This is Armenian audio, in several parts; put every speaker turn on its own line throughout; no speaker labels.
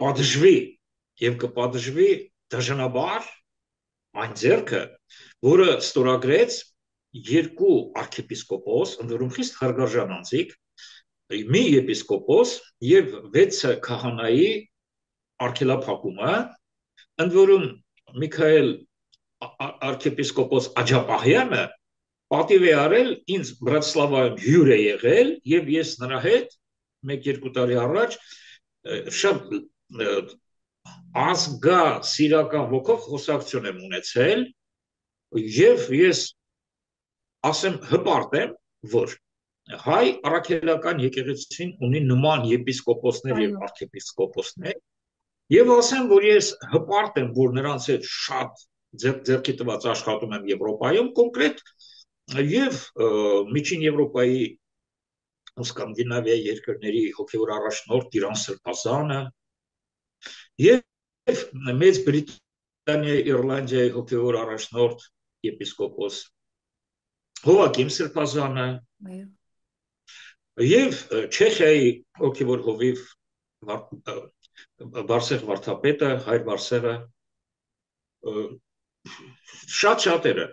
կպատժվի եւ կպատժվի դժանաբար այն ձեռքը, որը ստորագրեց երկու arczepiskopos, ընդ որում խիստ հարգարժան անձիկ, մի եպիսկոպոս եւ 6 քահանայի արգելափակումը, ընդ որում Միքայել arczepiskopos Աջապահյանը պատիվ է արել ինձ Բրատսլավայում հյուր է եղել եւ ես նրա հետ 1-2 տարի առաջ շատ ազգա սիրական ոգով խոսակցություն եմ ունեցել եւ ես ասեմ հպարտ եմ, որ հայ առաքելական եկեղեցին ունի նման եպիսկոպոսներ եւ arczepiskoposներ եւ ասեմ, որ ես հպարտ եմ, որ նրանց հետ շատ ձեռքի տված աշխատում եմ Եվրոպայում կոնկրետ եւ Միջին Եվրոպայի Սկանդինավիայի երկրների հոգեվոր առաջնորդ Տիրան Սրբազանը եւ Մեծ Բրիտանիայի Իռլանդիայի հոգեվոր առաջնորդ եպիսկոպոս Հովակիմ Սրբազանը եւ Չեխիայի հոգեվոր հովիվ Բարսեղ վարդապետը Հայր Բարսեղը շատ-շատերը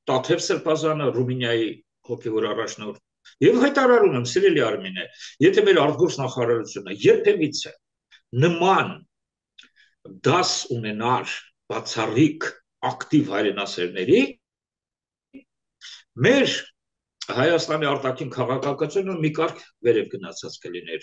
Տաթև Սրբազանը Ռումինիայի հոգեվոր առաջնորդ եւ հայտարարում եմ սիրելի Արմինե, եթե մեր արտգործ նախարարությունը երբևիցե նման դաս ունենար բացառիկ ակտիվ հայրենասերների մեր Հայաստանի արտաքին քաղաքականությունը մի կարգ վերև գնացած կլիներ